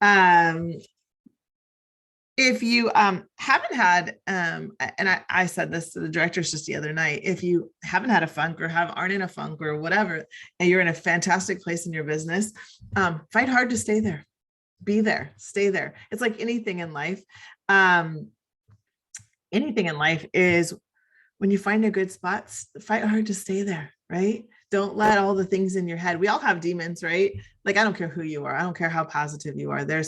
Um, if you haven't had, and I said this to the directors just the other night, if you haven't had a funk or aren't in a funk or whatever, and you're in a fantastic place in your business, fight hard to stay there. Be there, stay there. It's like anything in life. Anything in life is when you find a good spot, fight hard to stay there, right? Don't let all the things in your head. We all have demons, right? Like, I don't care who you are. I don't care how positive you are. There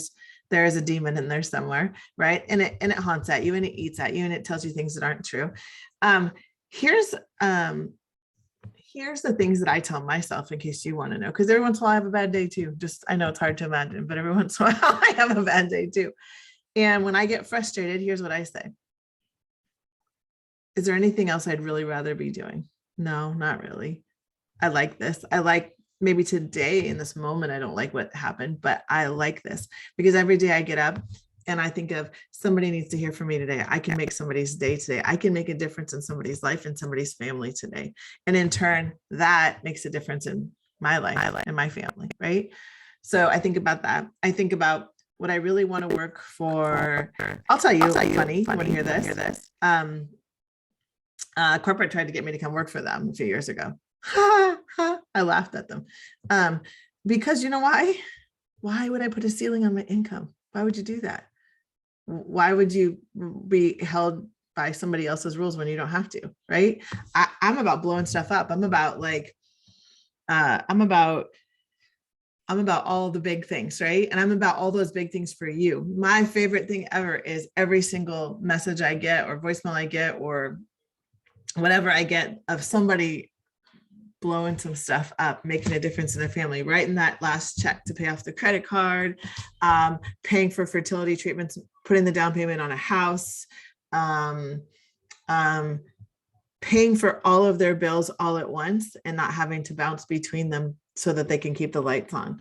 is a demon in there somewhere, right? And it haunts at you and it eats at you and it tells you things that aren't true. Here's the things that I tell myself in case you want to know, because every once in a while I have a bad day too. Just, I know it's hard to imagine, but every once in a while I have a bad day too. And when I get frustrated, here's what I say. Is there anything else I'd really rather be doing? No, not really. I like this. I like, maybe today in this moment, I don't like what happened, but I like this because every day I get up and I think of somebody needs to hear from me today. I can make somebody's day today. I can make a difference in somebody's life and somebody's family today. And in turn, that makes a difference in my life and my family, right? So I think about that. I think about what I really want to work for. I'll tell you, funny. You want to hear this? Corporate tried to get me to come work for them a few years ago. I laughed at them because you know why? Why would I put a ceiling on my income? Why would you do that? Why would you be held by somebody else's rules when you don't have to, right? I'm about blowing stuff up. I'm about all the big things, right? And I'm about all those big things for you. My favorite thing ever is every single message I get or voicemail I get or whatever I get of somebody blowing some stuff up, making a difference in their family, writing that last check to pay off the credit card, paying for fertility treatments, putting the down payment on a house, paying for all of their bills all at once and not having to bounce between them so that they can keep the lights on.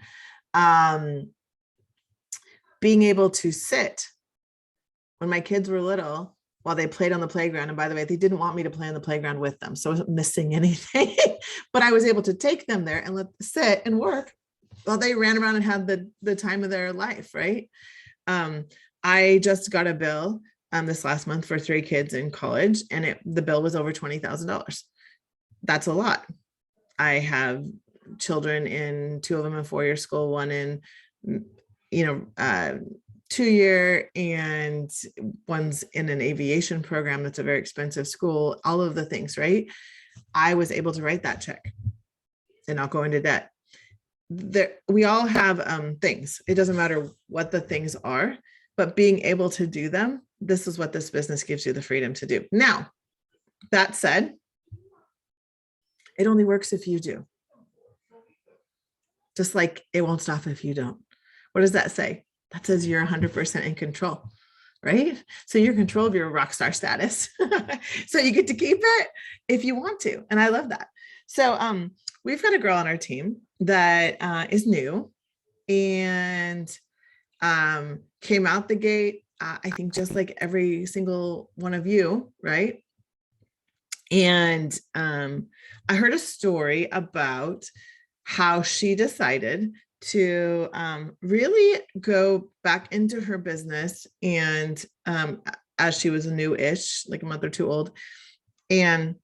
Being able to sit when my kids were little while they played on the playground. And by the way, they didn't want me to play on the playground with them, so I wasn't missing anything, but I was able to take them there and let them sit and work while they ran around and had the time of their life, right? I just got a bill this last month for 3 kids in college, and the bill was over $20,000. That's a lot. I have children in 2 of them in 4-year school, 1 in, 2-year, and 1's in an aviation program that's a very expensive school, all of the things, right? I was able to write that check and not go into debt. We all have things. It doesn't matter what the things are, but being able to do them, this is what this business gives you the freedom to do. Now, that said, it only works if you do. Just like it won't stop if you don't. What does that say? That says you're 100% in control, right? So you're in control of your rock star status. So you get to keep it if you want to. And I love that. So we've got a girl on our team that is new and came out the gate, I think just like every single one of you, right? And I heard a story about how she decided to really go back into her business, and as she was new-ish, like a month or 2 old, and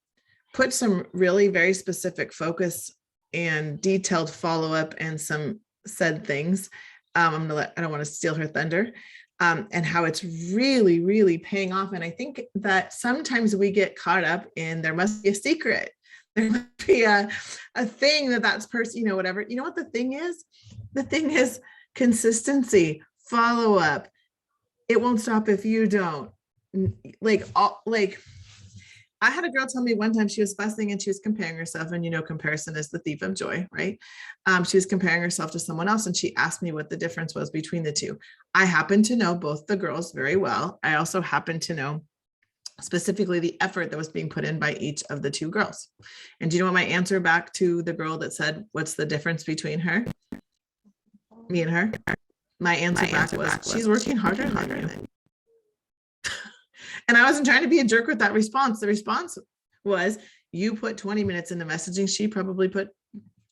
put some really very specific focus and detailed follow-up and some said things. I don't want to steal her thunder, and how it's really, really paying off. And I think that sometimes we get caught up in there must be a secret. There must be a thing that's person, whatever. You know what the thing is? The thing is consistency, follow up. It won't stop if you don't. I had a girl tell me one time she was fussing and she was comparing herself, and comparison is the thief of joy, right? She was comparing herself to someone else, and she asked me what the difference was between the two. I happen to know both the girls very well. I also happen to know specifically the effort that was being put in by each of the 2 girls. And do you know what my answer back to the girl that said, what's the difference between me and her? My answer back was, she's working harder than you. And I wasn't trying to be a jerk with that response. The response was, you put 20 minutes into messaging. She probably put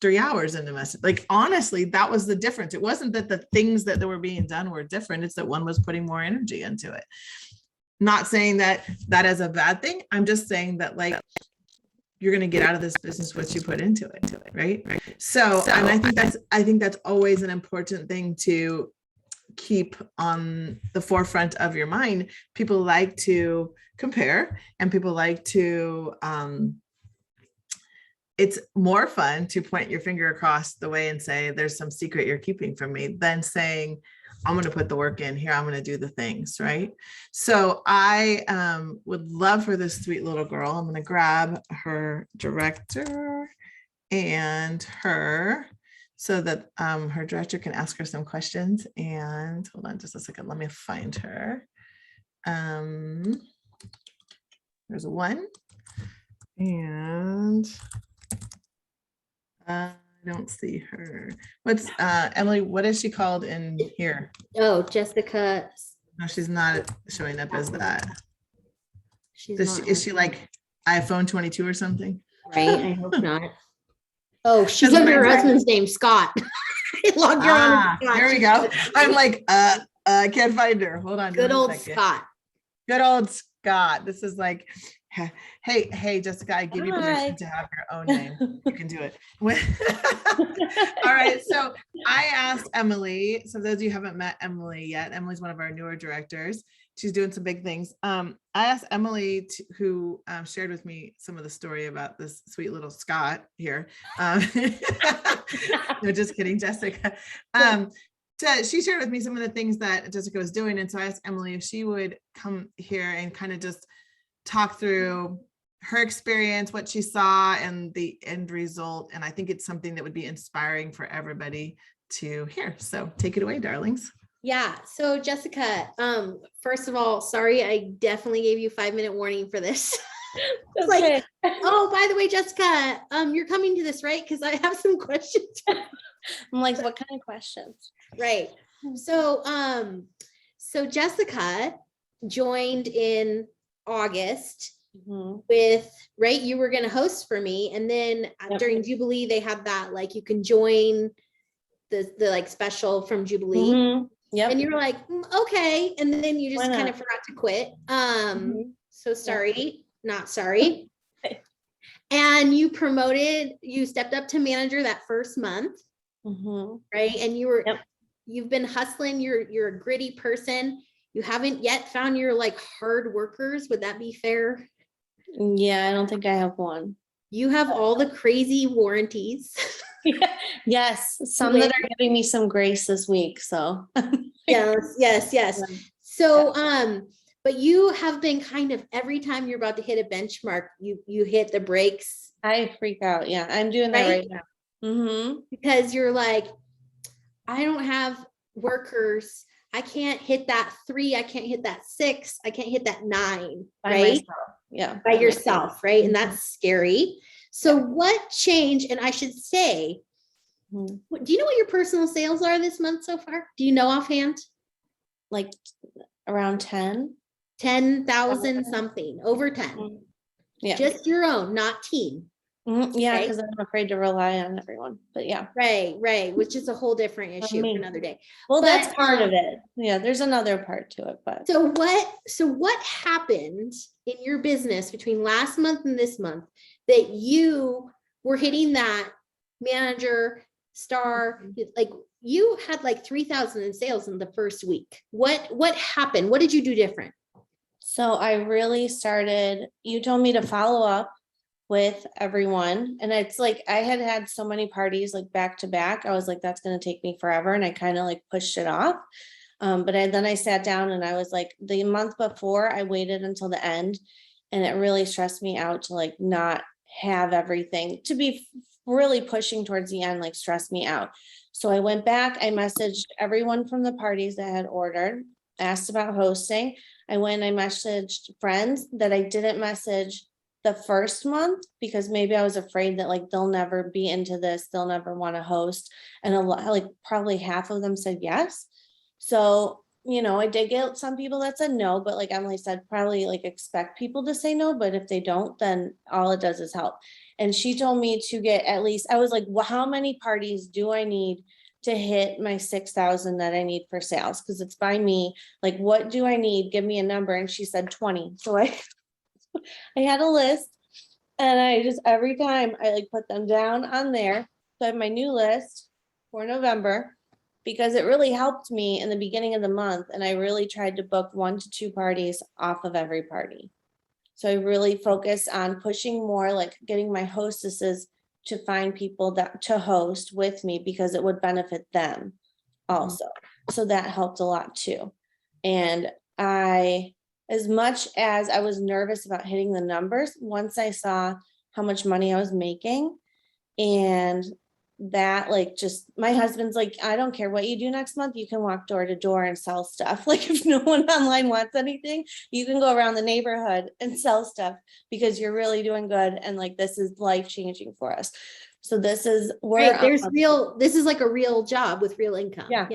3 hours in the message. Like, honestly, that was the difference. It wasn't that the things that were being done were different. It's that one was putting more energy into it. Not saying that is a bad thing. I'm just saying that, like, you're going to get out of this business what you put into it, right? So, and I think that's always an important thing to keep on the forefront of your mind. People like to compare, and people like to, it's more fun to point your finger across the way and say, there's some secret you're keeping from me, than saying, I'm going to put the work in here. I'm going to do the things, right? So I would love for this sweet little girl. I'm going to grab her director and her, so that her director can ask her some questions. And hold on just a second. Let me find her. There's one. And I don't see her. What's Emily, what is she called in here? Oh, Jessica. No, she's not showing up as that. She's Is she like iPhone 22 or something? Right, I hope not. Oh, she's under her husband's name, Scott. Logged her on. There we go. I'm like, I can't find her. Hold on. Good old Scott. Good old Scott. This is like, hey, Jessica, I give you permission to have your own name. You can do it. All right. So I asked Emily, so those of you who haven't met Emily yet, Emily's one of our newer directors. She's doing some big things. I asked Emily, who shared with me some of the story about this sweet little Scott here. No, just kidding, Jessica. She shared with me some of the things that Jessica was doing. And so I asked Emily if she would come here and kind of just talk through her experience, what she saw, and the end result. And I think it's something that would be inspiring for everybody to hear. So take it away, darlings. Yeah. So Jessica, first of all, sorry, I definitely gave you 5-minute warning for this. It's okay. Like, oh, by the way, Jessica, you're coming to this, right? Because I have some questions. I'm like, what kind of questions? Right. So, so Jessica joined in August with, right? You were going to host for me. And then during Jubilee, they had that, like, you can join the like special from Jubilee. Yep. And you were like, okay. And then you just kind of forgot to quit. So sorry, not sorry. And you stepped up to manager that first month. Right. And you've been hustling. You're a gritty person. You haven't yet found your like hard workers. Would that be fair? Yeah, I don't think I have one. You have all the crazy warranties. Yes, some that are giving me some grace this week. So yes. So but you have been kind of, every time you're about to hit a benchmark, you hit the brakes. I freak out. Yeah, I'm doing that right now. Because you're like, I don't have workers. I can't hit that 3. I can't hit that 6. I can't hit that 9. By right? myself. Yeah. By yourself. Right. And that's scary. So what changed? And I should say, do you know what your personal sales are this month so far? Do you know offhand? Like around 10,000 something, over 10. Yeah. Just your own, not team. Yeah, because I'm afraid to rely on everyone. But yeah. Right. Which is a whole different issue for another day. Well, that's part of it. Yeah, there's another part to it. But so what happened in your business between last month and this month that you were hitting that manager star, like you had like 3,000 in sales in the first week? What happened? What did you do different? So I really started, you told me to follow up with everyone. And it's like, I had so many parties like back to back. I was like, that's going to take me forever. And I kind of like pushed it off. But then I sat down and I was like, the month before I waited until the end, and it really stressed me out to like not have everything, to be really pushing towards the end, like stressed me out. So I went back, I messaged everyone from the parties that had ordered, asked about hosting. I went, I messaged friends that I didn't message the first month because maybe I was afraid that like they'll never be into this, they'll never want to host. And a lot, like probably half of them said yes. So, you know, I did get some people that said no, but like Emily said, probably like expect people to say no, but if they don't, then all it does is help. And she told me to get at least, I was like, well, how many parties do I need to hit my 6,000 that I need for sales? Cause it's by me. Like, what do I need? Give me a number. And she said 20. So I had a list, and I just, every time I like put them down on there. So I have my new list for November, because it really helped me in the beginning of the month. And I really tried to book 1 to 2 parties off of every party. So I really focus on pushing more, like getting my hostesses to find people that to host with me, because it would benefit them also. So that helped a lot too. And as much as I was nervous about hitting the numbers, once I saw how much money I was making, and that, like, just my husband's like, I don't care what you do next month, you can walk door to door and sell stuff. Like, if no one online wants anything, you can go around the neighborhood and sell stuff, because you're really doing good, and like, this is life changing for us. So this is where this is like a real job with real income. Yeah.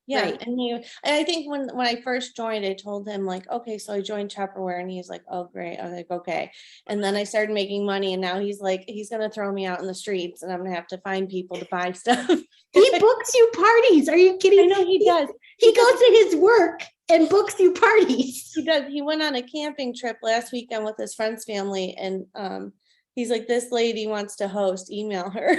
Yeah. Right. And I think when I first joined, I told him like, okay, so I joined Tupperware, and he's like, oh, great. I was like, okay. And then I started making money, and now he's like, he's going to throw me out in the streets, and I'm going to have to find people to buy stuff. He books you parties. Are you kidding? I know he does. He goes to his work and books you parties. He does. He went on a camping trip last weekend with his friend's family, and he's like, this lady wants to host, email her.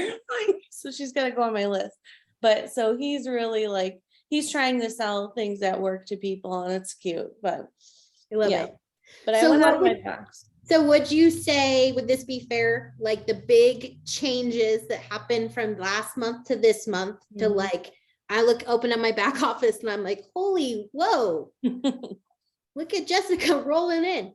So she's got to go on my list. But so he's really like, he's trying to sell things at work to people, and it's cute, but I love it. But I went out of my box. So would you say, would this be fair? Like the big changes that happened from last month to this month to like, I open up my back office and I'm like, holy, whoa, look at Jessica rolling in.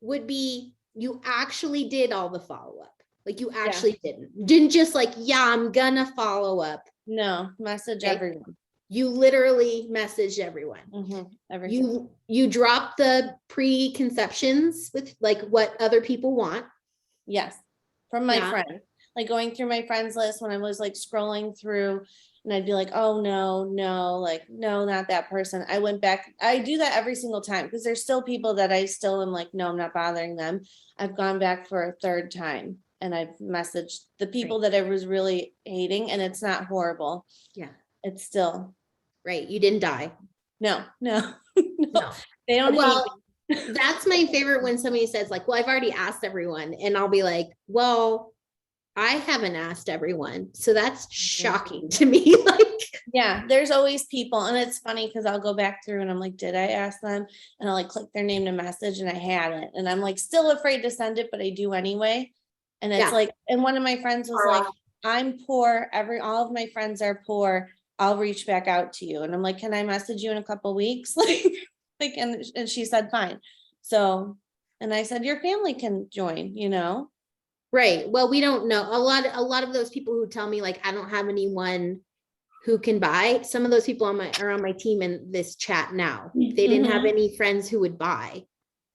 Would be, you actually did all the follow-up. Like you actually didn't just like, yeah, I'm gonna follow up. No, message everyone. You literally messaged everyone. You dropped the preconceptions with like what other people want. Yes. From my friend, like going through my friends list when I was like scrolling through, and I'd be like, oh no, like, no, not that person. I went back. I do that every single time, because there's still people that I still am like, no, I'm not bothering them. I've gone back for a third time, and I've messaged the people that I was really hating, and it's not horrible. Yeah. It's still. Right. You didn't die. No. They don't. Well, that's my favorite when somebody says like, well, I've already asked everyone, and I'll be like, well, I haven't asked everyone. So that's shocking to me. Like, yeah, there's always people. And it's funny because I'll go back through and I'm like, did I ask them? And I'll like click their name to message, and I hadn't. And I'm like, still afraid to send it, but I do anyway. And it's like, and one of my friends was like, I'm poor. All of my friends are poor. I'll reach back out to you. And I'm like, can I message you in a couple weeks? And she said, fine. So, and I said, your family can join, Right. Well, we don't know. A lot of those people who tell me like, I don't have anyone who can buy. Some of those people are on my team in this chat now. They didn't have any friends who would buy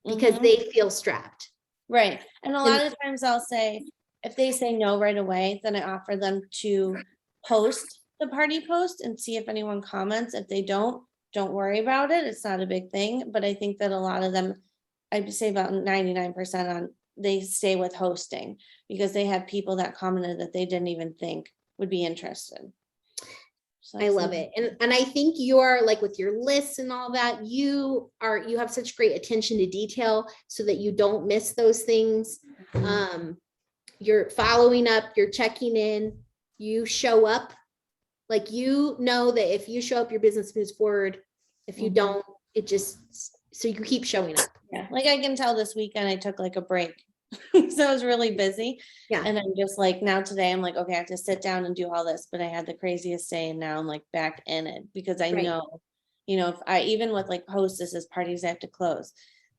because they feel strapped. Right. And a lot of times I'll say, if they say no right away, then I offer them to post the party post and see if anyone comments. If they don't worry about it. It's not a big thing. But I think that a lot of them, I'd say about 99% they stay with hosting, because they have people that commented that they didn't even think would be interested. So I love it. And I think you're like, with your lists and all that, you have such great attention to detail so that you don't miss those things. You're following up, you're checking in, you show up. Like, that if you show up, your business moves forward. If you don't, so you keep showing up. Yeah. Like I can tell this weekend I took like a break. So I was really busy. Yeah. And I'm just like, now today I'm like, okay, I have to sit down and do all this, but I had the craziest day, and now I'm like back in it, because I know, if even with like hostesses parties I have to close,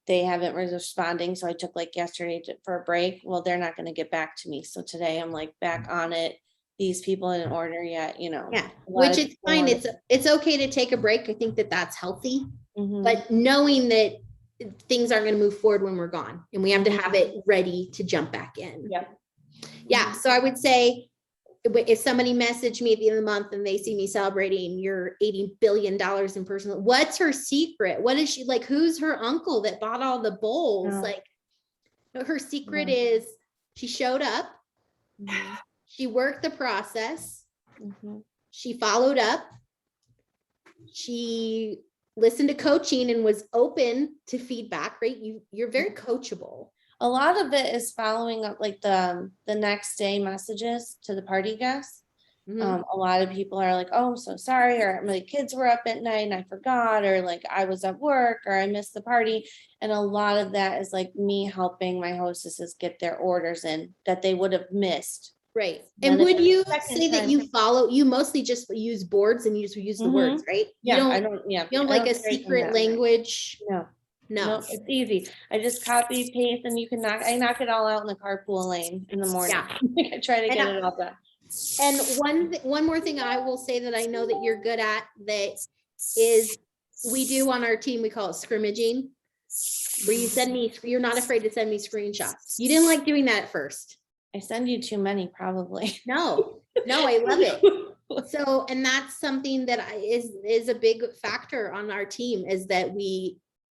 they haven't been responding. So I took like yesterday for a break. Well, they're not going to get back to me. So today I'm like back on it. These people in order yet, Yeah. Which is fine. It's okay to take a break. I think that's healthy, but knowing that things aren't going to move forward when we're gone, and we have to have it ready to jump back in. Yep. Yeah. So I would say, if somebody messaged me at the end of the month and they see me celebrating your $80 billion in personal, what's her secret? What is she like? Who's her uncle that bought all the bowls? Like, her secret is She showed up. Mhm. She worked the process. Mhm. She followed up. She listened to coaching and was open to feedback, right? You're very coachable. A lot of it is following up like the next day messages to the party guests. Mhm. A lot of people are like, oh, I'm so sorry, or my kids were up at night and I forgot, or like I was at work, or I missed the party. And a lot of that is like me helping my hostesses get their orders in that they would have missed. Right. Then And if would it's you the second say that time- you mostly just use boards and you just use the words, right? Yeah, You don't yeah. you don't I like a straighten secret that. language. No, No. it's easy. I just copy, paste, and I knock it all out in the carpool lane in the morning. Yeah. I try to I get know. it all done. And one more thing I will say that I know that you're good at that is we do on our team, we call it scrimmaging, where you're not afraid to send me screenshots. You didn't like doing that at first. I send you too many, probably. No, I love it. So, and that's something that is a big factor on our team is that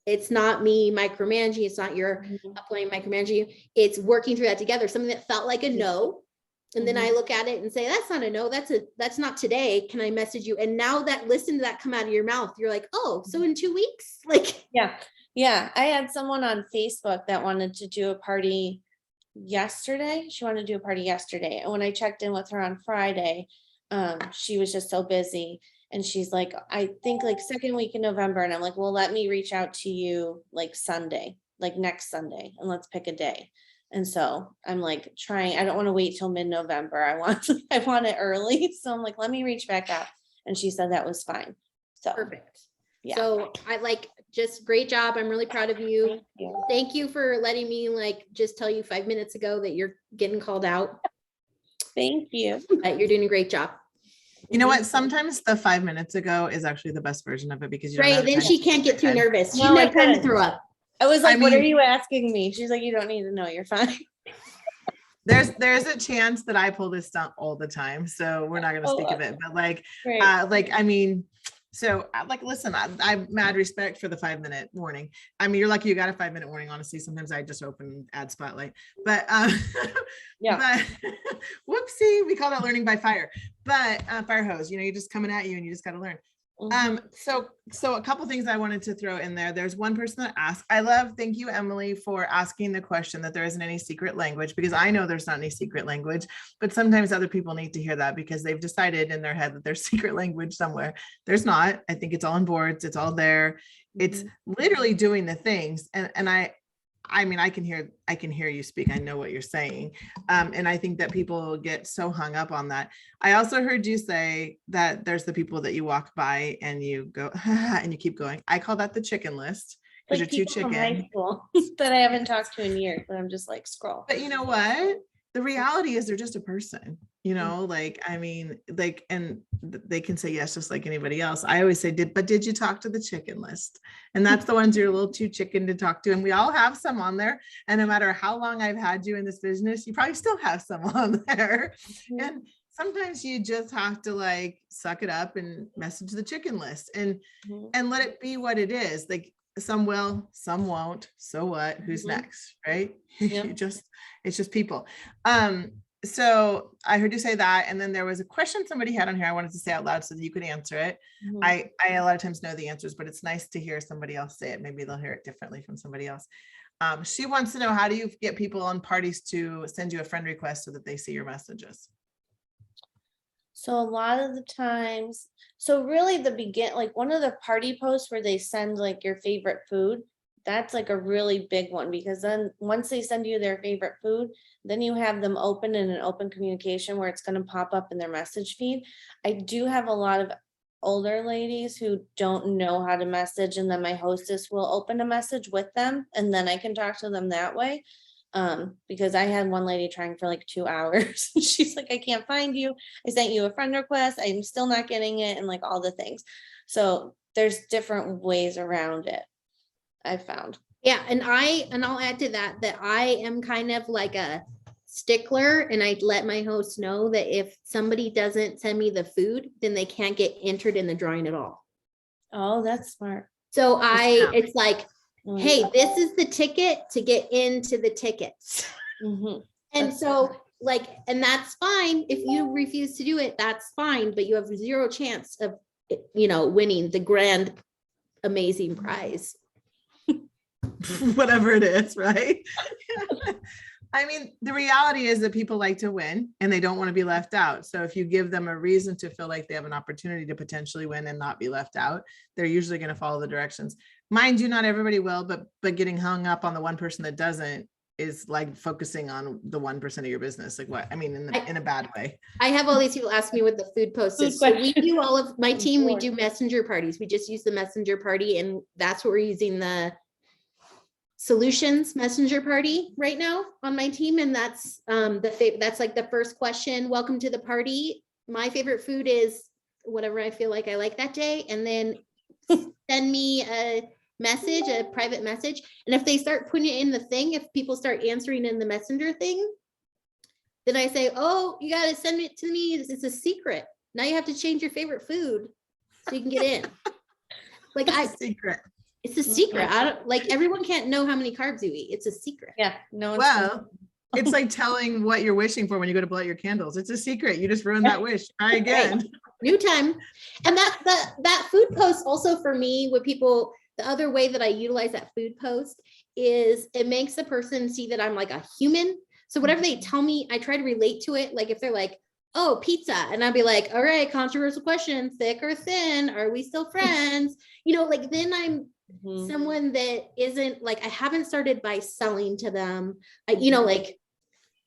it's not me micromanaging. It's not your uploading micromanaging. It's working through that together. Something that felt like a no. And then I look at it and say, that's not a no, that's not today. Can I message you? And now that listen to that come out of your mouth, you're like, oh, so in 2 weeks? Like, Yeah. I had someone on Facebook that wanted to do a party yesterday. She wanted to do a party yesterday. And when I checked in with her on Friday, she was just so busy. And she's like, I think like second week in November. And I'm like, well, let me reach out to you like Sunday, like next Sunday, and let's pick a day. And so I'm like trying, I don't want to wait till mid-November. I want it early. So I'm like, let me reach back out. And she said that was fine. So perfect. Yeah. So I just great job. I'm really proud of you. Thank you for letting me just tell you 5 minutes ago that you're getting called out. Thank you. You're doing a great job. You know what? Sometimes the 5 minutes ago is actually the best version of it because you don't Right. have Then time she to can't get too decide. nervous. She No, didn't have time to throw up. I was like, I what are mean- you asking me? She's like, you don't need to know. You're fine. There's a chance that I pull this stunt all the time, so we're not going to speak of it. But listen, I'm mad respect for the 5-minute warning. I mean, you're lucky you got a 5-minute warning. Honestly, sometimes I just open ad spotlight, but Yeah. But whoopsie, we call that learning by fire. But fire hose, you're just coming at you, and you just got to learn. So a couple things I wanted to throw in there. There's one person that asked, thank you, Emily, for asking the question that there isn't any secret language, because I know there's not any secret language, but sometimes other people need to hear that because they've decided in their head that there's secret language somewhere. There's not. I think it's all on boards. It's all there. It's literally doing the things. And I mean, I can hear you speak. I know what you're saying. And I think that people get so hung up on that. I also heard you say that there's the people that you walk by and you go, and you keep going. I call that the chicken list because Like you're too people from high chicken. school that I haven't talked to in years, but I'm just like, scroll. But you know what? The reality is they're just a person, I mean, and they can say yes, just like anybody else. I always say, did you talk to the chicken list? And that's the ones you're a little too chicken to talk to. And we all have some on there. And no matter how long I've had you in this business, you probably still have some on there. And sometimes you just have to suck it up and message the chicken list and let it be what it is. Like some will, some won't. So what? Who's next? Right? Yep. It's just people. So I heard you say that, and then there was a question somebody had on here I wanted to say out loud so that you could answer it. I a lot of times know the answers, but it's nice to hear somebody else say it. Maybe they'll hear it differently from somebody else. She wants to know, how do you get people on parties to send you a friend request so that they see your messages? So a lot of the times, so really one of the party posts where they send your favorite food, that's a really big one, because then once they send you their favorite food, then you have them open in an open communication where it's going to pop up in their message feed. I do have a lot of older ladies who don't know how to message, and then my hostess will open a message with them and then I can talk to them that way. Because I had one lady trying for 2 hours. She's like, I can't find you. I sent you a friend request. I'm still not getting it. And all the things. So there's different ways around it, I found. Yeah. And I'll add to that I am kind of like a stickler, and I let my host know that if somebody doesn't send me the food, then they can't get entered in the drawing at all. Oh, that's smart. So it's like, hey, this is the ticket to get into the tickets. And so like, and that's fine. If you refuse to do it, that's fine, but you have zero chance of, winning the grand, amazing prize. Whatever it is, right? I mean, the reality is that people like to win and they don't want to be left out. So if you give them a reason to feel like they have an opportunity to potentially win and not be left out, they're usually going to follow the directions. Mind you, not everybody will, but getting hung up on the one person that doesn't is like focusing on the 1% of your business. Like what? I mean, in a bad way. I have all these people ask me what the food post is. So we do all of my team, we do messenger parties. We just use the messenger party, and that's what we're using the solutions messenger party right now on my team. And that's that's like the first question. Welcome to the party. My favorite food is whatever I feel like I like that day. And then send me a message, a private message. And if they start putting it in the thing, if people start answering in the messenger thing, then I say, oh, you got to send it to me. It's a secret. Now you have to change your favorite food so you can get in. Like secret. It's a secret. I don't like, everyone can't know how many carbs you eat. It's a secret. Yeah. No. Well, it's like telling what you're wishing for when you go to blow out your candles. It's a secret. You just ruined that wish. Try again. Right. New time. And that food post also for me, with people, the other way that I utilize that food post is it makes the person see that I'm like a human. So whatever they tell me, I try to relate to it. Like if they're like, oh, pizza. And I'd be like, all right, controversial question, thick or thin? Are we still friends? Like then I'm someone that isn't like, I haven't started by selling to them.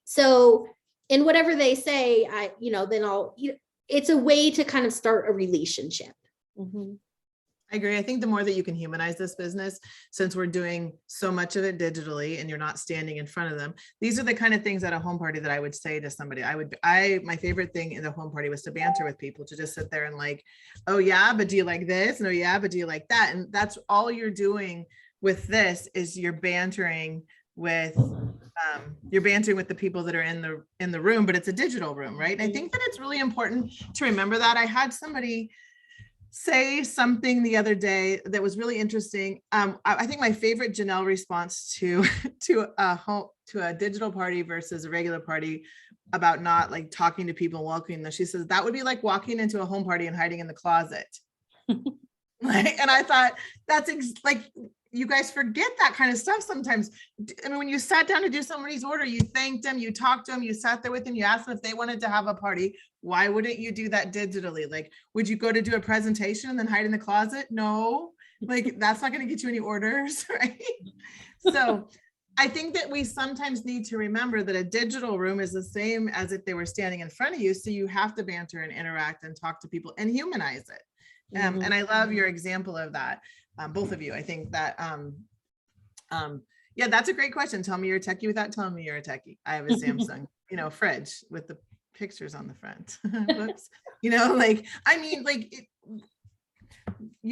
So in whatever they say, then it's a way to kind of start a relationship. I agree. I think the more that you can humanize this business, since we're doing so much of it digitally and you're not standing in front of them, these are the kind of things at a home party that I would say to somebody. My favorite thing in the home party was to banter with people, to just sit there and like, oh yeah, but do you like this? No, yeah, but do you like that? And that's all you're doing with this is you're bantering with the people that are in the room, but it's a digital room, right? And I think that it's really important to remember that. I had somebody say something the other day that was really interesting. I think my favorite Janelle response to a digital party versus a regular party about not like talking to people and welcoming them. She says that would be like walking into a home party and hiding in the closet. And I thought that's like, you guys forget that kind of stuff sometimes. I mean, when you sat down to do somebody's order, you thanked them, you talked to them, you sat there with them, you asked them if they wanted to have a party. Why wouldn't you do that digitally? Like, would you go to do a presentation and then hide in the closet? No, like that's not going to get you any orders, right? So I think that we sometimes need to remember that a digital room is the same as if they were standing in front of you. So you have to banter and interact and talk to people and humanize it. And I love your example of that. Both of you. I think that, yeah, that's a great question. Tell me you're a techie without telling me you're a techie. I have a Samsung, fridge with the pictures on the front. Whoops. You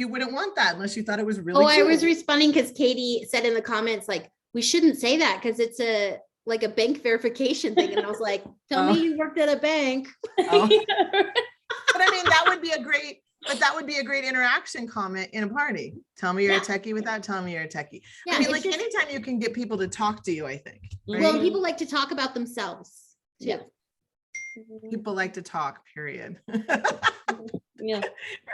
wouldn't want that unless you thought it was really cool. I was responding because Katie said in the comments, like, we shouldn't say that because it's a bank verification thing. And I was like, tell me you worked at a bank. Oh. But I mean, that would be a great interaction comment in a party. Tell me you're a techie without telling me you're a techie. Yeah, I mean, like anytime you can get people to talk to you, I think. Right? Well, people like to talk about themselves too. Yeah. People like to talk, period. Yeah.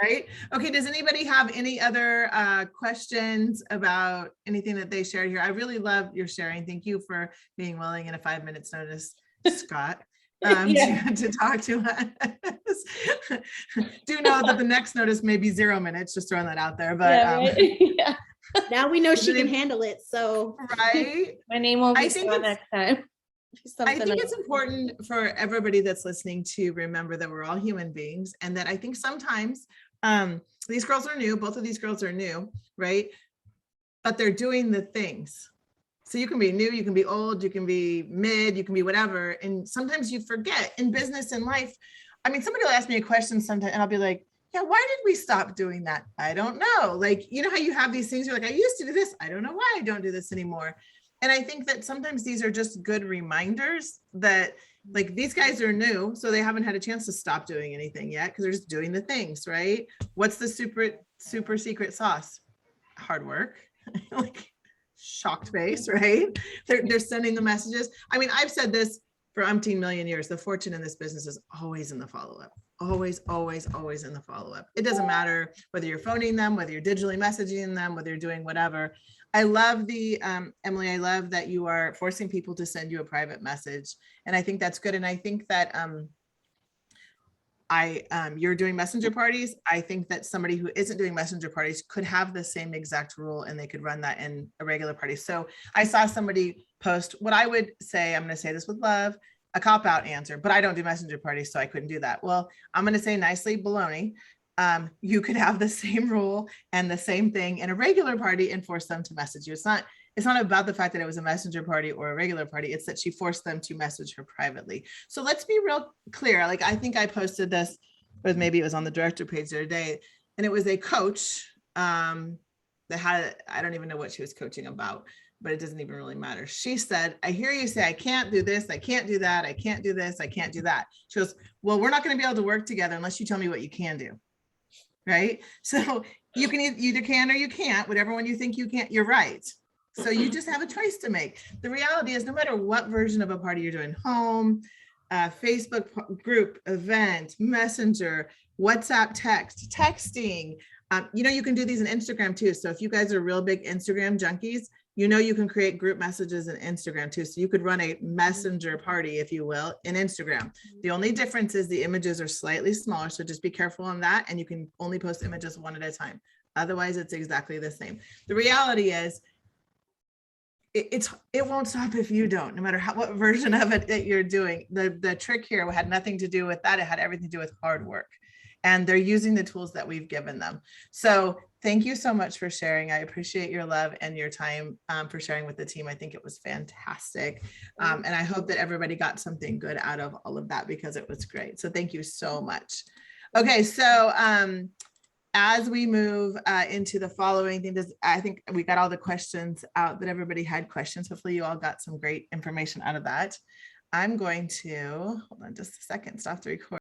Right. Okay. Does anybody have any other questions about anything that they shared here? I really love your sharing. Thank you for being willing in a 5 minutes notice, Scott. To talk to us. Do know that the next notice may be 0 minutes, just throwing that out there, but yeah. Now we know she can handle it, so right. My name will be Scott next time. I think it's important for everybody that's listening to remember that we're all human beings, and that I think sometimes these girls are new, both of these girls are new, right? But they're doing the things. So you can be new, you can be old, you can be mid, you can be whatever. And sometimes you forget in business and life. I mean, somebody will ask me a question sometime and I'll be like, yeah, why did we stop doing that? I don't know. Like, you know how you have these things, you're like, I used to do this. I don't know why I don't do this anymore. And I think that sometimes these are just good reminders that like these guys are new, so they haven't had a chance to stop doing anything yet because they're just doing the things, right? What's the super secret sauce? Hard work. Like, shocked face, right? They're sending the messages. I mean, I've said this for umpteen million years, the fortune in this business is always in the follow-up. Always, always, always in the follow-up. It doesn't matter whether you're phoning them, whether you're digitally messaging them, whether you're doing whatever. I love the, Emily, I love that you are forcing people to send you a private message. And I think that's good. And I think that you're doing messenger parties. I think that somebody who isn't doing messenger parties could have the same exact rule and they could run that in a regular party. So I saw somebody post what I would say, I'm going to say this with love, a cop-out answer, but I don't do messenger parties, so I couldn't do that. Well, I'm going to say nicely, baloney. You could have the same rule and the same thing in a regular party and force them to message you. It's not about the fact that it was a messenger party or a regular party. It's that she forced them to message her privately. So let's be real clear. Like, I think I posted this, or maybe it was on the director page the other day, and it was a coach that had, I don't even know what she was coaching about, but it doesn't even really matter. She said, I hear you say, I can't do this, I can't do that, I can't do this, I can't do that. She goes, well, we're not going to be able to work together unless you tell me what you can do. Right? So you can either can or you can't, whatever one you think you can't, you're right. So you just have a choice to make. The reality is, no matter what version of a party you're doing, home, Facebook group, event, messenger, WhatsApp text, texting, you can do these in Instagram too. So if you guys are real big Instagram junkies, you can create group messages in Instagram too. So you could run a messenger party, if you will, in Instagram. The only difference is the images are slightly smaller. So just be careful on that. And you can only post images one at a time. Otherwise, it's exactly the same. The reality is, it won't stop if you don't, no matter what version of it that you're doing. The trick here had nothing to do with that. It had everything to do with hard work. And they're using the tools that we've given them. So thank you so much for sharing. I appreciate your love and your time for sharing with the team. I think it was fantastic. And I hope that everybody got something good out of all of that, because it was great. So thank you so much. Okay, so as we move into the following thing, I think we got all the questions out that everybody had questions. Hopefully you all got some great information out of that. I'm going to, hold on just a second, stop the recording.